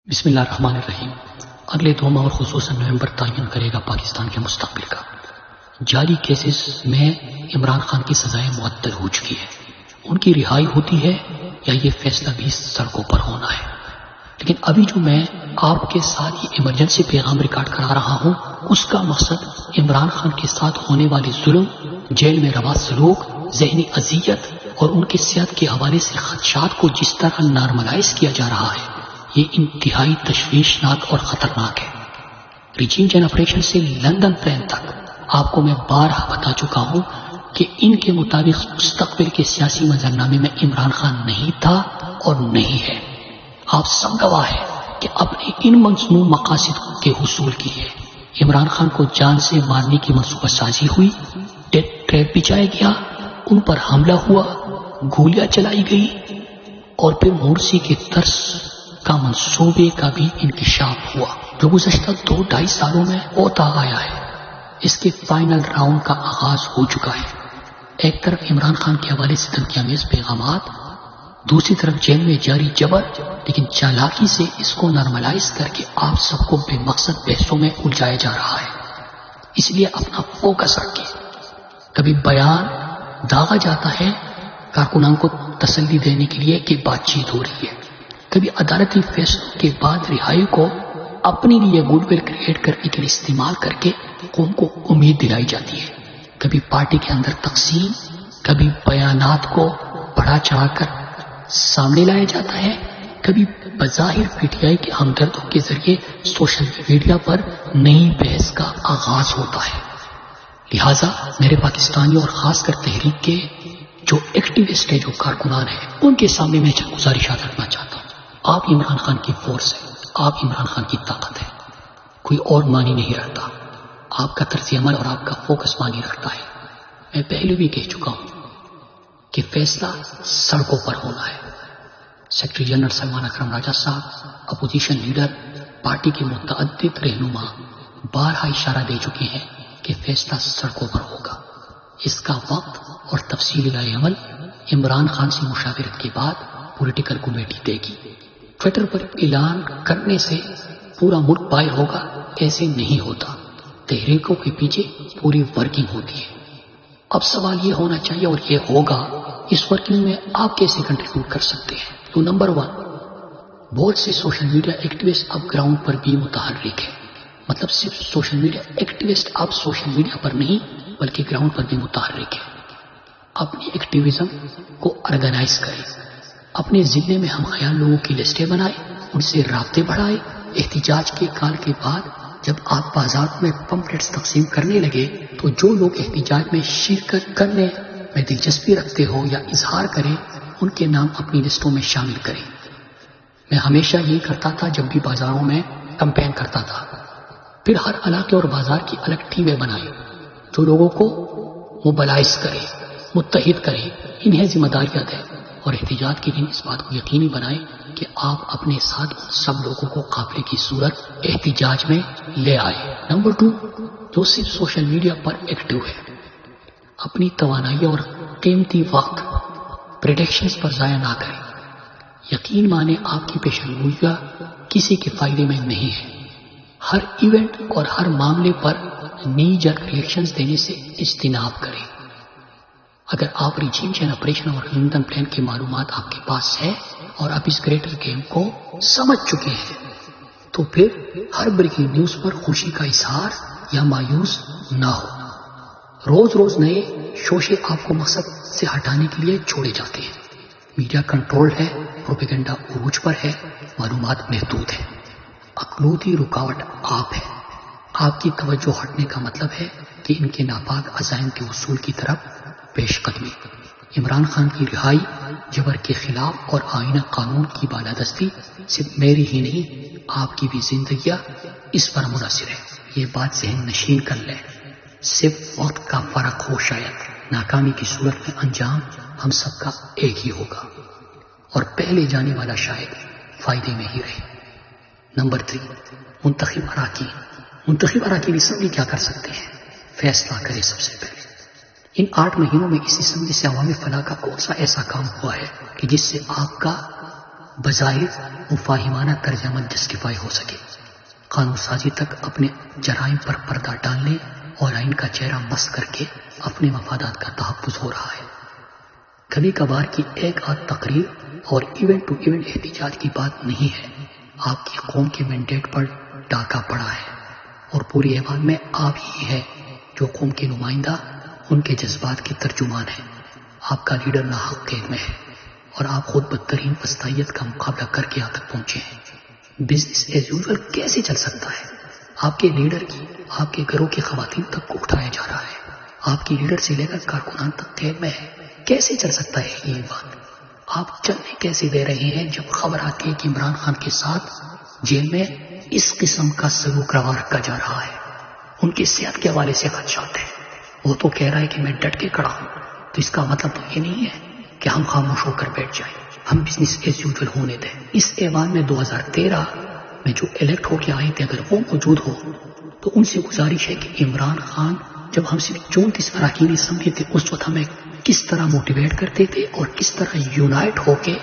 بسم اللہ الرحمن الرحیم۔ اگلے 2 ماہ اور خصوصاً نومبر تعین کرے گا پاکستان کے مستقبل کا۔ جعلی کیسز میں عمران خان کی سزائیں معطل ہو چکی ہے، ان کی رہائی ہوتی ہے یا یہ فیصلہ بھی سڑکوں پر ہونا ہے۔ لیکن ابھی جو میں آپ کے ساتھ یہ ایمرجنسی پیغام ریکارڈ کرا رہا ہوں، اس کا مقصد عمران خان کے ساتھ ہونے والے ظلم، جیل میں روا سلوک، ذہنی اذیت اور ان کی صحت کے حوالے سے خدشات کو جس طرح نارملائز کیا جا رہا ہے، یہ انتہائی تشویشناک اور خطرناک ہے۔ ریجیم چین آپریشن سے لندن پلان تک آپ کو میں بارہا بتا چکا ہوں کہ ان کے مطابق مستقبل کے سیاسی منظرنامے میں عمران خان نہیں تھا اور نہیں ہے۔ آپ سب گواہ ہیں کہ اپنے ان مذموم مقاصد کے حصول کے لیے عمران خان کو جان سے مارنے کی منصوبہ سازی ہوئی، ڈیتھ ٹریپ بچھایا گیا، ان پر حملہ ہوا، گولیاں چلائی گئی اور پھر مورسی کے طرز کا منصوبے کا بھی انکشاف ہوا جو گزشتہ 2-2.5 سالوں میں ہوتا آیا ہے۔ اس کے فائنل راؤنڈ کا آغاز ہو چکا ہے۔ ایک طرف عمران خان کے حوالے سے دھمکیامیز پیغامات، دوسری طرف جیل میں جاری جبر، لیکن چالاکی سے اس کو نارملائز کر کے آپ سب کو بے مقصد بحثوں میں الجھایا جا رہا ہے۔ اس لیے اپنا فوکس رکھیں۔ کبھی بیان داغا جاتا ہے کارکنان کو تسلی دینے کے لیے کہ بات چیت ہو رہی ہے، کبھی عدالتی فیصلوں کے بعد رہائی کو اپنے لیے گڈ ول کریٹ کرنے کے لیے استعمال کر کے قوم کو امید دلائی جاتی ہے، کبھی پارٹی کے اندر تقسیم، کبھی بیانات کو بڑھا چڑھا کر سامنے لایا جاتا ہے، کبھی بظاہر پی ٹی آئی کے ہمدردوں کے ذریعے سوشل میڈیا پر نئی بحث کا آغاز ہوتا ہے۔ لہٰذا میرے پاکستانیوں اور خاص کر تحریک کے جو ایکٹیوسٹ ہیں، جو کارکنان ہیں، ان کے سامنے میں چند گزارشات رکھنا چاہتا ہوں۔ آپ عمران خان کی فورس ہے، آپ عمران خان کی طاقت ہے، کوئی اور معنی نہیں رکھتا۔ آپ کا طرز عمل اور آپ کا فوکس معنی رکھتا ہے۔ میں پہلے بھی کہہ چکا ہوں کہ فیصلہ سڑکوں پر ہونا ہے۔ سیکرٹری جنرل سلمان اکرم راجہ صاحب، اپوزیشن لیڈر، پارٹی کے متعدد رہنما بارہا اشارہ دے چکے ہیں کہ فیصلہ سڑکوں پر ہوگا۔ اس کا وقت اور تفصیلی رائے عمل عمران خان سے مشاورت کے بعد پولیٹیکل کمیٹی دے گی۔ ٹویٹر پر اعلان کرنے سے پورا ملک باہر ہوگا، ایسے نہیں ہوتا۔ تحریکوں کے پیچھے پوری ورکنگ ہوتی ہے۔ اب سوال یہ ہونا چاہیے اور یہ ہوگا، اس ورکنگ میں آپ کیسے کنٹریبیوٹ کر سکتے ہیں؟ تو نمبر 1، بہت سے سوشل میڈیا ایکٹیوسٹ اب گراؤنڈ پر بھی متحرک ہیں۔ مطلب صرف سوشل میڈیا ایکٹیوسٹ آپ سوشل میڈیا پر نہیں بلکہ گراؤنڈ پر بھی متحرک ہیں۔ اپنی ایکٹیویزم کو آرگنائز کریں، اپنے ضلع میں ہم خیال لوگوں کی لسٹیں بنائیں، ان سے رابطے بڑھائیں۔ احتجاج کے کال کے بعد جب آپ بازار میں پمفلیٹس تقسیم کرنے لگے تو جو لوگ احتجاج میں شرکت کرنے میں دلچسپی رکھتے ہو یا اظہار کریں، ان کے نام اپنی لسٹوں میں شامل کریں۔ میں ہمیشہ یہی کرتا تھا جب بھی بازاروں میں کمپین کرتا تھا۔ پھر ہر علاقے اور بازار کی الگ ٹیمیں بنائیں جو لوگوں کو موبلائز کریں، متحد کریں، انہیں ذمہ داریاں دیں اور احتجاج کے دن اس بات کو یقینی بنائیں کہ آپ اپنے ساتھ ان سب لوگوں کو قافلے کی صورت احتجاج میں لے آئے۔ نمبر 2، جو صرف سوشل میڈیا پر ایکٹیو ہے، اپنی توانائی اور قیمتی وقت پریڈکشنز پر ضائع نہ کریں۔ یقین مانیں آپ کی پیشن گوئیاں کسی کے فائدے میں نہیں ہے۔ ہر ایونٹ اور ہر معاملے پر نئی جرک ریئیکشنز دینے سے اجتناب کریں۔ اگر آپ ریجیم چین آپریشن اور لندن پلان کی معلومات آپ کے پاس ہے اور آپ اس گریٹر گیم کو سمجھ چکے ہیں تو پھر ہر بریکنگ نیوز پر خوشی کا اظہار یا مایوس نہ ہو۔ روز روز نئے شوشے آپ کو مقصد سے ہٹانے کے لیے چھوڑے جاتے ہیں۔ میڈیا کنٹرول ہے، پروپیگنڈا عروج پر ہے، معلومات محدود ہے۔ اقلیتی رکاوٹ آپ ہے۔ آپ کی توجہ ہٹنے کا مطلب ہے کہ ان کے ناپاک عزائم کے حصول کی طرف پیش قدمی۔ عمران خان کی رہائی، جبر کے خلاف اور آئینہ قانون کی بالادستی صرف میری ہی نہیں، آپ کی بھی زندگیاں اس پر منحصر ہے۔ یہ بات ذہن نشین کر لیں۔ صرف وقت کا فرق ہو، شاید ناکامی کی صورت میں انجام ہم سب کا ایک ہی ہوگا اور پہلے جانے والا شاید فائدے میں ہی رہے۔ نمبر 3، منتخب اراکین اسمبلی کیا کر سکتے ہیں؟ فیصلہ کریں سب سے پہلے۔ ان 8 مہینوں میں اس اسمبلی سے عوامی فلاح کا کون سا ایسا کام ہوا ہے کہ جس سے آپ کا بظاہر مفاہمانہ طرز عمل جسٹیفائی ہو سکے، قانون سازی تک اپنے جرائم پر پردہ ڈالنے اور آئین کا چہرہ مس کر کے اپنے مفادات کا تحفظ ہو رہا ہے۔ کبھی کبھار کی ایک آدھ تقریر اور ایونٹ ٹو ایونٹ احتجاج کی بات نہیں ہے، آپ کی قوم کے مینڈیٹ پر ڈاکہ پڑا ہے، اور پوری ایوان میں آپ ہی ہے جو قوم کے نمائندہ ان کے جذبات کے ترجمان ہیں۔ آپ کا لیڈر ناحق قید میں ہے اور آپ خود بدترین پستائیت کا مقابلہ کر کے یہاں تک پہنچے ہیں۔ بزنس ایز یوزول کیسے چل سکتا ہے؟ آپ کے لیڈر کی آپ کے گھروں کی خواتین تک کو اٹھایا جا رہا ہے، آپ کی لیڈر سے لے کر کارکنان تک قید میں ہے، کیسے چل سکتا ہے یہ بات؟ آپ چلنے کیسے دے رہے ہیں جب خبر آتی ہے کہ عمران خان کے ساتھ جیل میں اس قسم کا سلوک روا رکھا جا رہا ہے؟ ان کی صحت کے حوالے سے خدشات ہیں، وہ تو کہہ رہا ہے کہ میں ڈٹ کے کھڑا ہوں، تو اس کا مطلب تو یہ نہیں ہے کہ ہم خاموش ہو کر بیٹھ جائیں، ہم بزنس ایز یوزول ہونے دیں۔ اس ایوان میں 2013 میں جو الیکٹ ہو کے آئے تھے اگر وہ موجود ہو تو ان سے گزارش ہے کہ عمران خان جب ہم صرف 34 اراکین اسمبلی تھے اس وقت ہمیں کس طرح موٹیویٹ کرتے تھے اور کس طرح یونائٹ ہو کے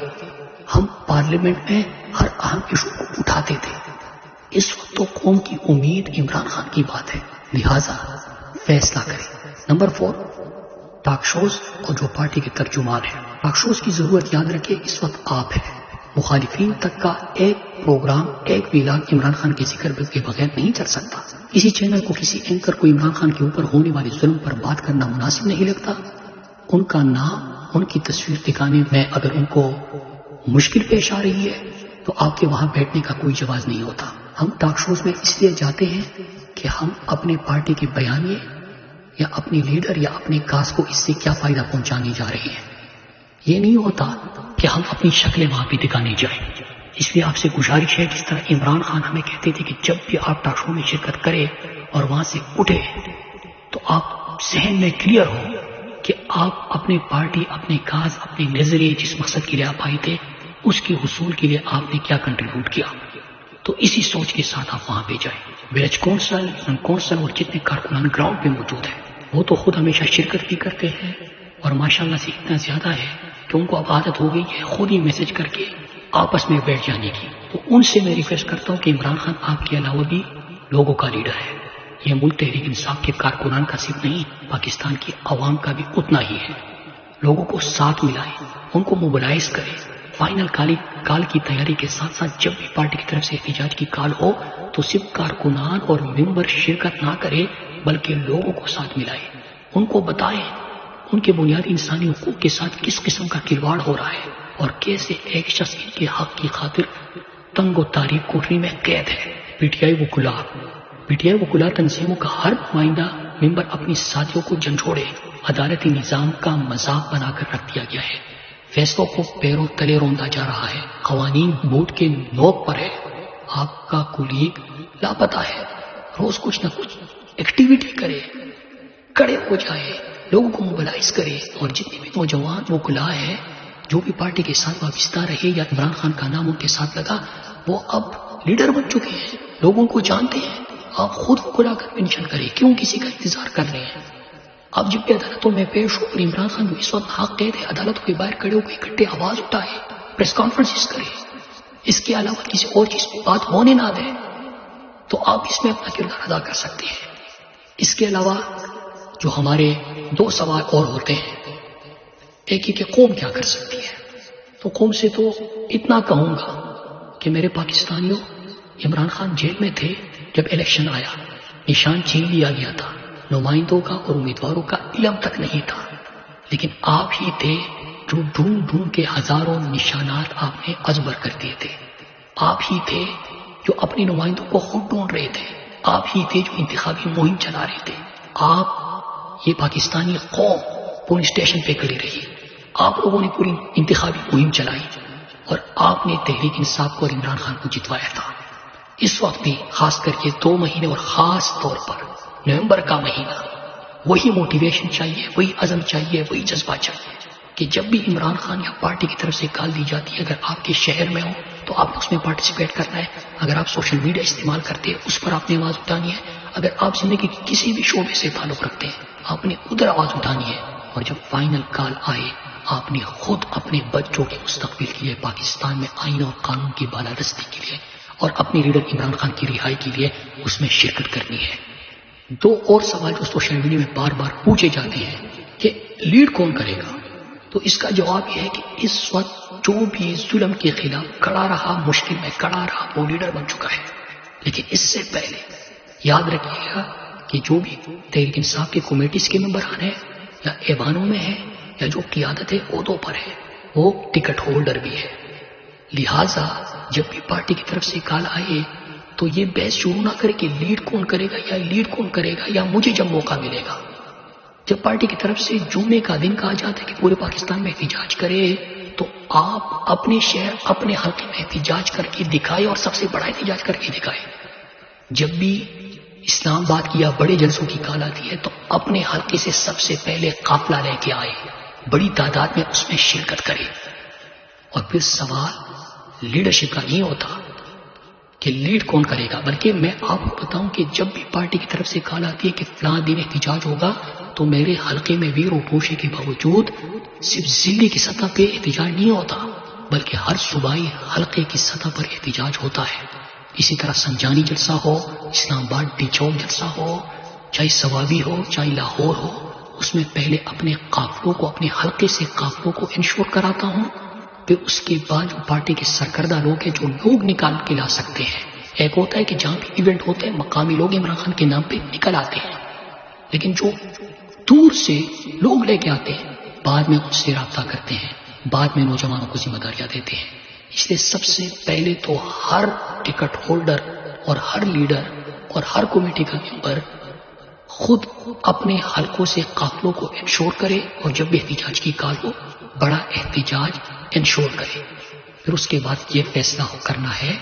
ہم پارلیمنٹ میں ہر اہم ایشو کو اٹھاتے تھے۔ اس وقت تو قوم کی امید عمران خان کی بات ہے، لہٰذا فیصلہ کریں۔ نمبر 4، ٹاک شوز اور جو پارٹی کے ترجمان ہیں۔ ٹاک شوز کی ضرورت یاد رکھے اس وقت آپ ہیں۔ مخالفین تک کا ایک پروگرام، ایک ویلاگ عمران خان کے ذکر کے بغیر نہیں چل سکتا۔ کسی چینل کو، کسی اینکر کو عمران خان کے اوپر ہونے والے ظلم پر بات کرنا مناسب نہیں لگتا۔ ان کا نام، ان کی تصویر دکھانے میں اگر ان کو مشکل پیش آ رہی ہے تو آپ کے وہاں بیٹھنے کا کوئی جواز نہیں ہوتا۔ ہم ٹاک شوز میں اس لیے جاتے ہیں کہ ہم اپنے پارٹی کے بیانیے یا اپنی لیڈر یا اپنے کاز کو اس سے کیا فائدہ پہنچانے جا رہے ہیں، یہ نہیں ہوتا کہ ہم اپنی شکلیں وہاں پہ دکھانے جائیں۔ اس لیے آپ سے گزارش ہے، جس طرح عمران خان ہمیں کہتے تھے کہ جب بھی آپ ٹاک شو میں شرکت کریں اور وہاں سے اٹھے تو آپ ذہن میں کلیئر ہو کہ آپ اپنے پارٹی، اپنے کاز، اپنے نظریے جس مقصد کے لیے آپ آئے تھے اس کے حصول کے لیے آپ نے کیا کنٹریبیوٹ کیا، تو اسی سوچ کے ساتھ آپ وہاں پہ جائیں۔ ولیج کونسل، کونسل اور جتنے کارکنان گراؤنڈ پہ موجود ہیں وہ تو خود ہمیشہ شرکت بھی کرتے ہیں اور ماشاءاللہ سے اتنا زیادہ ہے کہ ان کو اب عادت ہو گئی ہے خود ہی میسج کر کے آپس میں بیٹھ جانے کی۔ تو ان سے میں ریکویسٹ کرتا ہوں کہ عمران خان آپ کے علاوہ بھی لوگوں کا لیڈر ہے، یہ ملک تحریک انصاف کے کارکنان کا صرف نہیں، پاکستان کی عوام کا بھی اتنا ہی ہے۔ لوگوں کو ساتھ ملائے، ان کو موبلائز کرے، فائنل کال کی تیاری کے ساتھ ساتھ جب بھی پارٹی کی طرف سے احتجاج کی کال ہو تو صرف کارکنان اور ممبر شرکت نہ کرے بلکہ لوگوں کو ساتھ ملائے، ان کو بتائے ان کے بنیادی انسانی حقوق کے ساتھ کس قسم کا کھلواڑ ہو رہا ہے اور کیسے ایک شخص ان کے حق کی خاطر تنگ و تاریک کوٹری میں قید ہے۔ پی ٹی آئی وکلا تنظیموں کا ہر نمائندہ ممبر اپنی ساتھیوں کو جھنجھوڑے عدالتی نظام کا مذاق بنا کر رکھ دیا گیا ہے، فیصلوں کو پیروں تلے روندا جا رہا ہے، قوانین بوٹ کے نوک پر ہے، آپ کا کولیگ لاپتہ ہے، روز کچھ نہ کچھ ایکٹیویٹی کرے، کڑے ہو جائے، لوگوں کو موبلائز کرے، اور جتنے بھی نوجوان وکلا ہے جو بھی پارٹی کے ساتھ وابستہ رہے یا عمران خان کا نام ان کے ساتھ لگا وہ اب لیڈر بن چکے ہیں، لوگوں کو جانتے ہیں۔ آپ خود وکلا کا مینشن کریں، کیوں کسی کا انتظار کر رہے ہیں؟ آپ جب بھی عدالتوں میں پیش ہو اور عمران خان جو اس وقت حق قید ہے عدالتوں کے باہر کھڑے ہو کے اکٹھے آواز اٹھائے، پریس کانفرنسز کرے، اس کے علاوہ کسی اور چیز پہ بات ہونے نہ دیں، تو آپ اس میں اپنا کردار ادا کر سکتے ہیں۔ اس کے علاوہ جو ہمارے 2 سوال اور ہوتے ہیں، ایک ہی کہ قوم کیا کر سکتی ہے، تو قوم سے تو اتنا کہوں گا کہ میرے پاکستانیوں، عمران خان جیل میں تھے جب الیکشن آیا، نشان چھین لیا گیا تھا، نمائندوں کا اور امیدواروں کا علم تک نہیں تھا، لیکن آپ ہی تھے جو ڈھونڈ ڈھونڈ کے ہزاروں نشانات آپ نے ازبر کر دیے تھے، آپ ہی تھے جو اپنے نمائندوں کو خود ڈھونڈ رہے تھے، آپ ہی تھے جو انتخابی مہم چلا رہے تھے۔ آپ، یہ پاکستانی قوم پولیس اسٹیشن پہ کھڑی رہی، آپ لوگوں نے پوری انتخابی مہم چلائی اور آپ نے تحریک انصاف کو اور عمران خان کو جتوایا تھا۔ اس وقت بھی خاص کر کے 2 مہینے اور خاص طور پر نومبر کا مہینہ، وہی موٹیویشن چاہیے، وہی عزم چاہیے، وہی جذبہ چاہیے کہ جب بھی عمران خان یا پارٹی کی طرف سے کال دی جاتی ہے، اگر آپ کے شہر میں ہو تو آپ نے اس میں پارٹیسپیٹ کرنا ہے، اگر آپ سوشل میڈیا استعمال کرتے ہیں اس پر آپ نے آواز اٹھانی ہے، اگر آپ زندگی کے کسی بھی شعبے سے تعلق رکھتے ہیں آپ نے ادھر آواز اٹھانی ہے، اور جب فائنل کال آئے آپ نے خود اپنے بچوں کے مستقبل کے لیے پاکستان میں آئین اور قانون کی بالادستی کے لیے اور اپنے لیڈر عمران خان کی رہائی کے لیے اس میں شرکت کرنی ہے. دو اور سوال جو سوشل میڈیا میں بار بار پوچھے جاتے ہیں کہ لیڈ کون کرے گا، تو اس کا جواب یہ ہے کہ اس وقت جو بھی ظلم کے خلاف کھڑا رہا، مشکل میں کھڑا رہا، وہ لیڈر بن چکا ہے. لیکن اس سے پہلے یاد رکھیے گا کہ جو بھی تحریک انصاف کے کمیٹیز کے ممبران ہیں یا ایوانوں میں ہے یا جو قیادت ہے عہدوں پر ہے، وہ ٹکٹ ہولڈر بھی ہے. لہٰذا جب بھی پارٹی کی طرف سے کال آئے تو یہ بحث شروع نہ کرے کہ لیڈ کون کرے گا یا لیڈ کون کرے گا یا مجھے جب موقع ملے گا. جب پارٹی کی طرف سے جمعے کا دن کہا جاتا ہے کہ پورے پاکستان میں احتجاج کرے تو آپ اپنے شہر اپنے حلقے میں احتجاج کر کے دکھائے اور سب سے بڑا احتجاج کر کے دکھائے. جب بھی اسلام آباد کی یا بڑے جلسوں کی کال آتی ہے تو اپنے حلقے سے سب سے پہلے قافلہ لے کے آئے، بڑی تعداد میں اس میں شرکت کرے. اور پھر سوال لیڈرشپ کا نہیں ہوتا کہ لیڈ کون کرے گا، بلکہ میں آپ کو بتاؤں کہ جب بھی پارٹی کی طرف سے کال آتی ہے کہ فلاں دن احتجاج ہوگا تو میرے حلقے میں ویر و پوشے کے باوجود صرف ضلع کی سطح پہ احتجاج نہیں ہوتا بلکہ ہر صوبائی حلقے کی سطح پر احتجاج ہوتا ہے. اسی طرح سنجانی جلسہ ہو، اسلام آباد ڈی چوک جلسہ ہو، چاہے سوابی ہو چاہے لاہور ہو، اس میں پہلے اپنے قافلوں کو، اپنے حلقے سے قافلوں کو انشور کراتا ہوں. پھر اس کے بعد جو پارٹی کے سرکردہ لوگ ہیں جو لوگ نکال کے لا سکتے ہیں، ایک ہوتا ہے کہ جہاں بھی ایونٹ ہوتے ہیں مقامی لوگ عمران خان کے نام پہ نکل آتے ہیں، لیکن جو دور سے لوگ لے کے آتے ہیں بعد میں ان سے رابطہ کرتے ہیں، بعد میں نوجوانوں کو ذمہ داریاں دیتے ہیں. اس لیے سب سے پہلے تو ہر ٹکٹ ہولڈر اور ہر لیڈر اور ہر کمیٹی کا ممبر خود اپنے حلقوں سے قافلوں کو انشور کرے اور جب بھی احتجاج کی کال ہو بڑا احتجاج انشور کرے. پھر اس کے بعد یہ فیصلہ کرنا ہے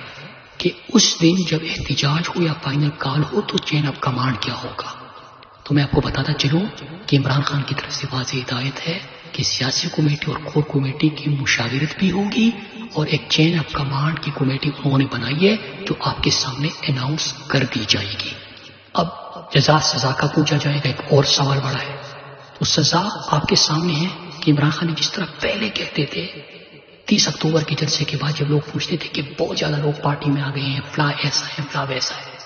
کہ اس دن جب احتجاج ہو یا فائنل کال ہو تو چین آف کمانڈ کیا ہوگا. تو میں آپ کو بتاتا چلوں کہ عمران خان کی طرف سے واضح ہدایت ہے کہ سیاسی کمیٹی اور کور کمیٹی کی مشاورت بھی ہوگی اور ایک چین آف کمانڈ کی کمیٹی انہوں نے بنائی ہے جو آپ کے سامنے اناؤنس کر دی جائے گی. اب جزا سزا کا پوچھا جائے گا، ایک اور سوال بڑا ہے. تو سزا آپ کے سامنے ہے کہ عمران خان نے جس طرح پہلے کہتے تھے 30 اکتوبر کے جلسے کے بعد جب لوگ پوچھتے تھے کہ بہت زیادہ لوگ پارٹی میں آ گئے ہیں، فلاں ایسا ہے فلاں ویسا ہے،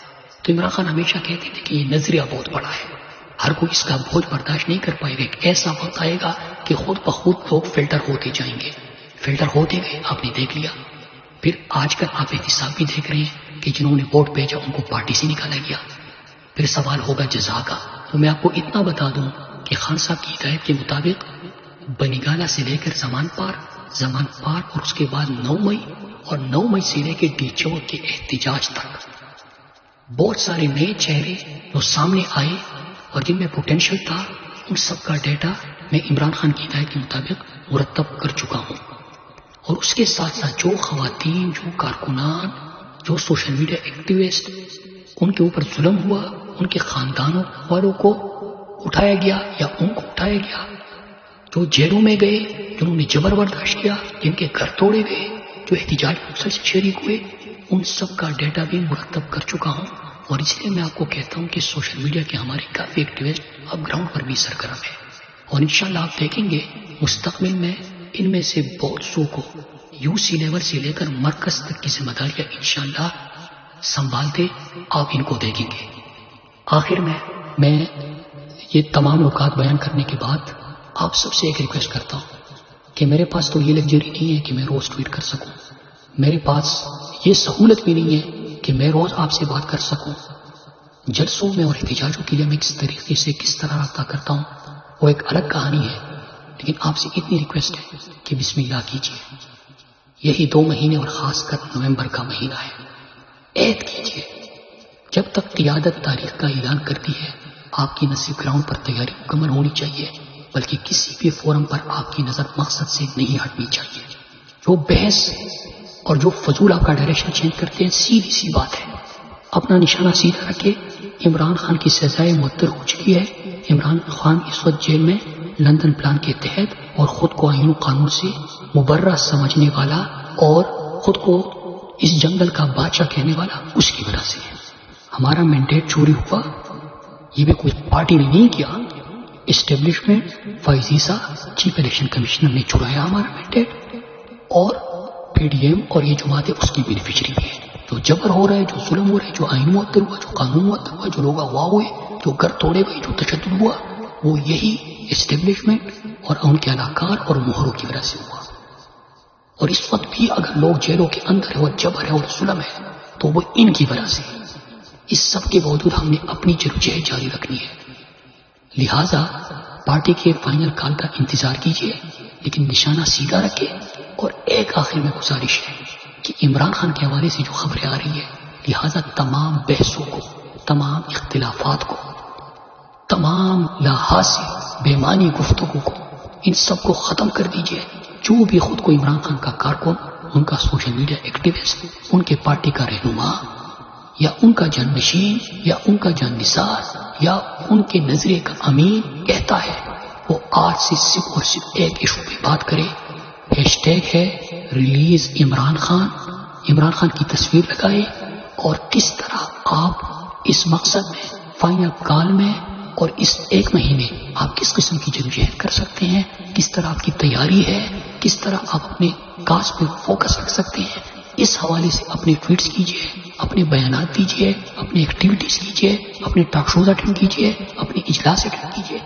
تو عمران خان ہمیشہ کہتے تھے کہ یہ نظریہ بہت بڑا ہے، ہر کوئی اس کا بوجھ برداشت نہیں کر پائے گا. ایک ایسا وقت آئے گا کہ خود بخود لوگ فلٹر ہوتے جائیں گے. فلٹر ہوتے گئے، آپ نے دیکھ لیا. پھر آج کل آپ احتساب بھی دیکھ رہے ہیں کہ جنہوں نے ووٹ بھیجا ان کو پارٹی سے نکالا گیا. پھر سوال ہوگا جزا کا. تو میں آپ کو اتنا بتا دوں کہ خان صاحب کی ہدایت کے مطابق بنیگالہ سے لے کر زمان پار اور اس کے بعد 9 مئی اور 9 مئی سے لے کے ڈی چوک کے احتجاج تک بہت سارے نئے چہرے جو سامنے آئے اور جن میں پوٹینشیل تھا، ان سب کا ڈیٹا میں عمران خان کی ہدایت کے مطابق مرتب کر چکا ہوں. اور اس کے ساتھ ساتھ جو خواتین، جو کارکنان، جو سوشل میڈیا ایکٹیوسٹ، ان کے اوپر ظلم ہوا، ان کے خاندانوں والوں کو اٹھایا گیا یا ان کو اٹھایا گیا، جو جیلوں میں گئے، جنہوں نے جبر برداشت کیا، جن کے گھر توڑے گئے، جو احتجاج میں سے شریک ہوئے، ان سب کا ڈیٹا بھی مرتب کر چکا ہوں. اور اس لیے میں آپ کو کہتا ہوں کہ سوشل میڈیا کے ہمارے کافی ایکٹیوسٹ اب گراؤنڈ پر بھی سرگرم ہے. اور انشاءاللہ آپ دیکھیں گے مستقبل میں ان میں سے بہت سو کو UC لیول سے لے کر مرکز تک کی ذمہ داریاں انشاءاللہ سنبھالتے آپ ان کو دیکھیں گے. آخر میں یہ تمام نکات بیان کرنے کے بعد آپ سب سے ایک ریکویسٹ کرتا ہوں کہ میرے پاس تو یہ لگژری نہیں ہے کہ میں روز ٹویٹ کر سکوں، میرے پاس یہ سہولت بھی نہیں ہے کہ میں روز آپ سے بات کر سکوں. جلسوں میں اور احتجاجوں کے لیے میں کس طریقے سے کس طرح رابطہ کرتا ہوں وہ ایک الگ کہانی ہے، لیکن آپ سے اتنی ریکویسٹ ہے کہ بسم اللہ کیجیے. یہی 2 مہینے اور خاص کر نومبر کا مہینہ ہے، عہد کیجیے. جب تک قیادت تاریخ کا اعلان کرتی ہے آپ کی نہ صرف گراؤنڈ پر تیاری مکمل ہونی چاہیے بلکہ کسی بھی فورم پر آپ کی نظر مقصد سے نہیں ہٹنی چاہیے. جو بحث اور جو فضول آپ کا ڈائریکشن چینج کرتے ہیں، سیدھی سی بات ہے، اپنا نشانہ سیدھا رکھے. عمران خان کی سزائے معطل ہو چکی ہے. عمران خان اس وقت جیل میں لندن پلان کے تحت اور خود کو آئین و قانون سے مبرہ سمجھنے والا اور خود کو اس جنگل کا بادشاہ کہنے والا اس کی وجہ سے ہے. ہمارا مینڈیٹ چوری ہوا، یہ بھی کوئی پارٹی نے نہیں کیا، اسٹیبلشمنٹ فائز عیسیٰ چیف الیکشن کمشنر نے چرایا ہمارا مینڈیٹ، اور پی ڈی ایم اور یہ جماعتیں اس کی بینیفیشری بھی ہے. جو جبر ہو رہا ہے، جو ظلم ہو رہا ہے، جو آئین معطل ہوا، جو قانون معطل ہوا، جو لوگ اغوا ہوئے، جو گھر توڑے گئے، جو تشدد ہوا، وہ یہی اسٹیبلشمنٹ اور ان کے علاقار اور مہروں کی وجہ سے ہوا. اور اس وقت بھی اگر لوگ جیلوں کے اندر ہے اور جبر ہے اور ظلم ہے تو وہ ان کی وجہ سے. اس سب کے باوجود ہم نے اپنی جدوجہد جاری رکھنی ہے. لہذا پارٹی کے فائنل کال کا انتظار کیجیے، لیکن نشانہ سیدھا رکھے. اور ایک آخر میں گزارش ہے کہ عمران خان کے حوالے سے جو خبریں آ رہی ہیں، لہذا تمام بحثوں کو، تمام اختلافات کو، تمام لاحاسی بے معنی گفتگو کو، ان سب کو ختم کر دیجیے. جو بھی خود کو عمران خان کا کارکن، ان کا سوشل میڈیا ایکٹیوسٹ، ان کے پارٹی کا رہنما یا ان کا جانشین یا ان کا جاننثار یا ان کے نظریے کا امین کہتا ہے، وہ آج سے صرف اور صرف ایک ایشو پہ بات کرے. ہیش ٹیگ ہے ریلیز عمران خان. عمران خان کی تصویر لگائے اور کس طرح آپ اس مقصد میں فائنل کال میں اور اس ایک مہینے آپ کس قسم کی جدوجہد کر سکتے ہیں، کس طرح آپ کی تیاری ہے، کس طرح آپ اپنے کاز پہ فوکس رکھ سکتے ہیں. اس حوالے سے اپنے ٹویٹس کیجیے، اپنے بیانات دیجیے، اپنی ایکٹیویٹیز کیجیے، اپنے ٹاک شوز اٹینڈ کیجیے، اپنے اجلاس اٹینڈ کیجیے.